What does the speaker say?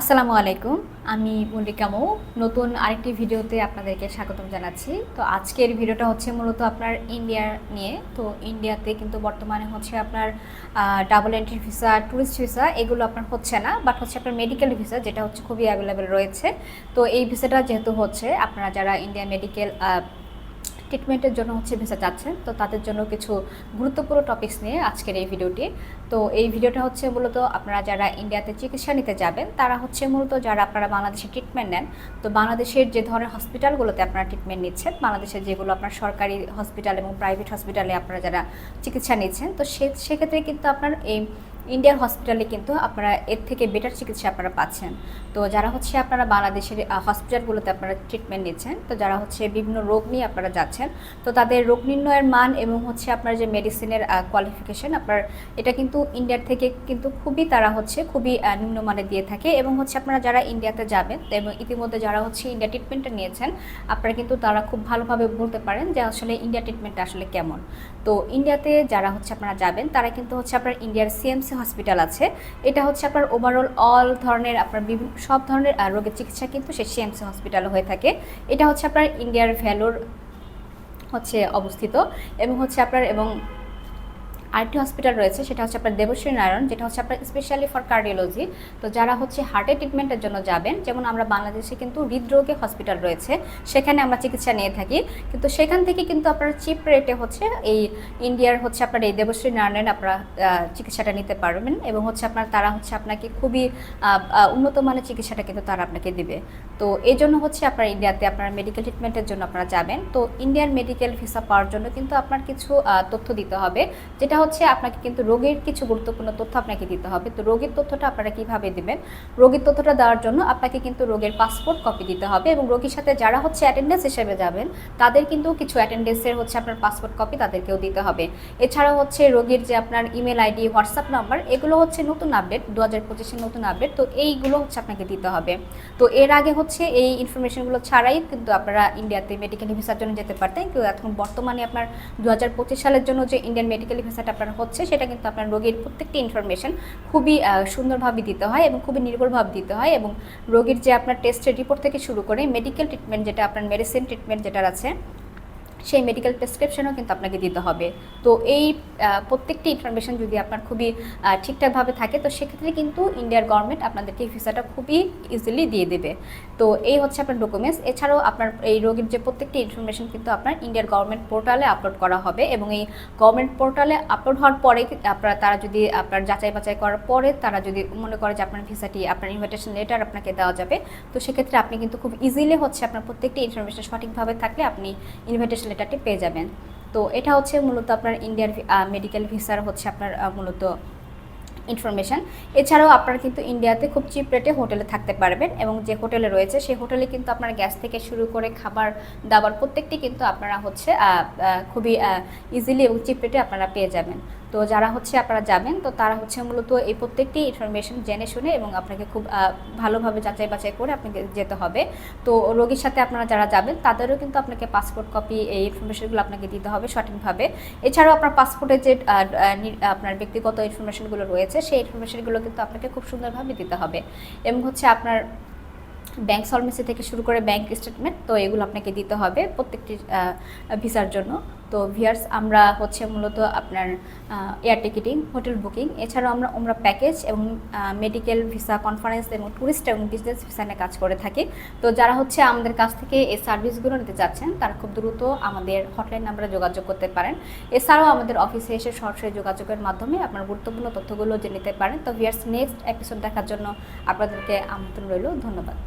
আসসালামু আলাইকুম। আমি মল্লিকা মৌ। নতুন আরেকটি ভিডিওতে আপনাদেরকে স্বাগতম জানাচ্ছি। তো আজকের ভিডিওটা হচ্ছে মূলত আপনার ইন্ডিয়া নিয়ে। তো ইন্ডিয়াতে কিন্তু বর্তমানে হচ্ছে আপনার double entry visa, tourist visa এগুলো আপনার হচ্ছে না, বাট হচ্ছে আপনার মেডিকেল ভিসা যেটা হচ্ছে খুবই অ্যাভেলেবেল রয়েছে। তো এই ভিসাটা যেহেতু হচ্ছে আপনারা যারা ইন্ডিয়া মেডিকেল ট্রিটমেন্টের জন্য হচ্ছে ভিসা চাচ্ছেন, তো তাদের জন্য কিছু গুরুত্বপূর্ণ টপিকস নিয়ে আজকের এই ভিডিওটি। তো এই ভিডিওটা হচ্ছে মূলত আপনারা যারা ইন্ডিয়াতে চিকিৎসা নিতে যাবেন তারা হচ্ছে মূলত যারা আপনারা বাংলাদেশে ট্রিটমেন্ট নেন, তো বাংলাদেশের যে ধরনের হসপিটালগুলোতে আপনারা ট্রিটমেন্ট নিচ্ছেন, বাংলাদেশের যেগুলো আপনার সরকারি হসপিটাল এবং প্রাইভেট হসপিটালে আপনারা যারা চিকিৎসা নিচ্ছেন, তো সেক্ষেত্রে কিন্তু আপনার এই ইন্ডিয়ার হসপিটালে কিন্তু আপনারা এর থেকে বেটার চিকিৎসা আপনারা পাচ্ছেন। তো যারা হচ্ছে আপনারা বাংলাদেশের হসপিটালগুলোতে আপনারা ট্রিটমেন্ট নিচ্ছেন, তো যারা হচ্ছে বিভিন্ন রোগ নিয়ে আপনারা যাচ্ছেন, তো তাদের রোগ নির্ণয়ের মান এবং হচ্ছে আপনার যে মেডিসিনের কোয়ালিফিকেশন আপনার এটা কিন্তু ইন্ডিয়ার থেকে কিন্তু তারা হচ্ছে খুবই নিম্নমানের দিয়ে থাকে। এবং হচ্ছে আপনারা যারা ইন্ডিয়াতে যাবেন এবং ইতিমধ্যে যারা হচ্ছে ইন্ডিয়া ট্রিটমেন্টটা নিয়েছেন, আপনারা কিন্তু তারা খুব ভালোভাবে বলতে পারেন যে আসলে ইন্ডিয়া ট্রিটমেন্টটা আসলে কেমন। তো ইন্ডিয়াতে যারা হচ্ছে আপনারা যাবেন তারা কিন্তু হচ্ছে আপনার ইন্ডিয়ার সিএমসি হসপিটাল আছে, এটা হচ্ছে আপনার ওভারঅল অল ধরনের আপনার বিভিন্ন সব ধরনের রোগের চিকিৎসা কিন্তু সেই সিএমসি হসপিটালে হয়ে থাকে। এটা হচ্ছে আপনার ইন্ডিয়ার ভ্যালোর হচ্ছে অবস্থিত এবং হচ্ছে আপনার এবং আরেকটি হসপিটাল রয়েছে সেটা হচ্ছে আপনার দেবশ্রী নারায়ণ, যেটা হচ্ছে আপনার স্পেশালি ফর কার্ডিওলজি। তো যারা হচ্ছে হার্টের ট্রিটমেন্টের জন্য যাবেন, যেমন আমরা বাংলাদেশে কিন্তু হৃদরোগে হসপিটাল রয়েছে, সেখানে আমরা চিকিৎসা নিয়ে থাকি, কিন্তু সেখান থেকে কিন্তু আপনারা চিপ রেটে হচ্ছে এই ইন্ডিয়ার হচ্ছে আপনার এই দেবশ্রী নারায়ণ আপনারা চিকিৎসাটা নিতে পারবেন এবং হচ্ছে আপনার তারা হচ্ছে আপনাকে খুবই উন্নত মানের চিকিৎসাটা কিন্তু তারা আপনাকে দিবে। তো এই জন্য হচ্ছে আপনার ইন্ডিয়াতে আপনারা মেডিকেল ট্রিটমেন্টের জন্য আপনারা যাবেন। তো ইন্ডিয়ান মেডিকেল ভিসা পাওয়ার জন্য কিন্তু আপনার কিছু তথ্য দিতে হবে, যেটা হচ্ছে আপনাকে কিন্তু রোগের কিছু গুরুত্বপূর্ণ তথ্য আপনাকে দিতে হবে। তো রোগের তথ্যটা আপনারা কিভাবে দিবেন? রোগের তথ্যটা দেওয়ার জন্য আপনাকে কিন্তু রোগের পাসপোর্ট কপি দিতে হবে এবং রোগীর সাথে যারা হচ্ছে অ্যাটেন্ডেন্স হিসেবে যাবেন তাদের কিন্তু কিছু অ্যাটেন্ডেন্সের হচ্ছে আপনার পাসপোর্ট কপি তাদেরকেও দিতে হবে। এছাড়াও হচ্ছে রোগীর যে আপনার ইমেল আইডি, হোয়াটসঅ্যাপ নাম্বার এগুলো হচ্ছে নতুন আপডেট, 2025-এর নতুন আপডেট, তো এইগুলো হচ্ছে আপনাকে দিতে হবে। তো এর আগে হচ্ছে এই ইনফরমেশনগুলো ছাড়াই কিন্তু আপনারা ইন্ডিয়াতে মেডিকেল ভিসার জন্য যেতে পারতেন, কিন্তু এখন বর্তমানে আপনার 2025 সালের জন্য যে ইন্ডিয়ান মেডিকেল ভিসাটা আপনার হচ্ছে সেটা কিন্তু আপনার রোগীর প্রত্যেকটি ইনফরমেশন খুবই সুন্দরভাবে দিতে হয় এবং খুবই নির্ভুলভাবে দিতে হয় এবং রোগীর যে আপনার টেস্টের রিপোর্ট থেকে শুরু করে মেডিকেল ট্রিটমেন্ট যেটা আপনার মেডিসিন ট্রিটমেন্ট যেটা আছে সেই মেডিকেল প্রেসক্রিপশনও কিন্তু আপনাকে দিতে হবে। তো এই প্রত্যেকটি ইনফরমেশন যদি আপনার খুবই ঠিকঠাকভাবে থাকে, তো সেক্ষেত্রে কিন্তু ইন্ডিয়ার গভর্নমেন্ট আপনাদেরকে ভিসাটা খুবই ইজিলি দিয়ে দেবে। তো এই হচ্ছে আপনার ডকুমেন্টস। এছাড়াও আপনার এই রোগীর যে প্রত্যেকটি ইনফরমেশন কিন্তু আপনার ইন্ডিয়ার গভর্নমেন্ট পোর্টালে আপলোড করা হবে এবং এই গভর্নমেন্ট পোর্টালে আপলোড হওয়ার পরে আপনারা তারা যদি আপনার যাচাই বাছাই করার পরে তারা যদি মনে করে যে আপনার ভিসাটি আপনার ইনভিটেশন লেটার আপনাকে দেওয়া যাবে, তো সেক্ষেত্রে আপনি কিন্তু খুব ইজিলি হচ্ছে আপনার প্রত্যেকটি ইনফরমেশন সঠিকভাবে থাকলে আপনি ইনভিটেশন লেটারটি পেয়ে যাবেন। তো এটা হচ্ছে মূলত আপনার ইন্ডিয়ার মেডিকেল ভিসার হচ্ছে আপনার মূলত ইনফরমেশান। এছাড়াও আপনারা কিন্তু ইন্ডিয়াতে খুব চিপ রেটে হোটেলে থাকতে পারবেন এবং যে হোটেলে রয়েছে সেই হোটেলে কিন্তু আপনার গ্যাস থেকে শুরু করে খাবার দাবার প্রত্যেকটি কিন্তু আপনারা হচ্ছে খুবই ইজিলি এবং চিপ রেটে আপনারা পেয়ে যাবেন। তো যারা হচ্ছে আপনারা যাবেন, তো তারা হচ্ছে মূলত এই প্রত্যেকটি ইনফরমেশন জেনে শুনে এবং আপনাকে খুব ভালোভাবে যাচাই বাছাই করে আপনাকে যেতে হবে। তো রোগীর সাথে আপনারা যারা যাবেন তাদেরও কিন্তু আপনাকে পাসপোর্ট কপি এই ইনফরমেশনগুলো আপনাকে দিতে হবে সঠিকভাবে। এছাড়াও আপনার পাসপোর্টের যে আপনার ব্যক্তিগত ইনফরমেশনগুলো রয়েছে সেই ইনফরমেশনগুলো কিন্তু আপনাকে খুব সুন্দরভাবে দিতে হবে এবং হচ্ছে আপনার ব্যাংক সলভেন্সি থেকে শুরু করে ব্যাংক স্টেটমেন্ট, তো এগুলো আপনাকে দিতে হবে প্রত্যেকটি ভিসার জন্য। তো ভিউয়ার্স, আমরা হচ্ছে মূলত আপনার এয়ার টিকিটিং, হোটেল বুকিং, এছাড়াও আমরা ওমরা প্যাকেজ এবং মেডিকেল ভিসা, কনফারেন্স এবং ট্যুরিস্ট এবং বিজনেস ভিসা নিয়ে কাজ করে থাকি। তো যারা হচ্ছে আমাদের কাছ থেকে এই সার্ভিসগুলো নিতে যাচ্ছেন তারা খুব দ্রুত আমাদের হটলাইন নাম্বারে যোগাযোগ করতে পারেন। এছাড়াও আমাদের অফিসে এসে সরাসরি যোগাযোগের মাধ্যমে আপনার গুরুত্বপূর্ণ তথ্যগুলো জেনে নিতে পারেন। তো ভিউয়ার্স, নেক্সট এপিসোড দেখার জন্য আপনাদেরকে আমন্ত্রণ রইল। ধন্যবাদ।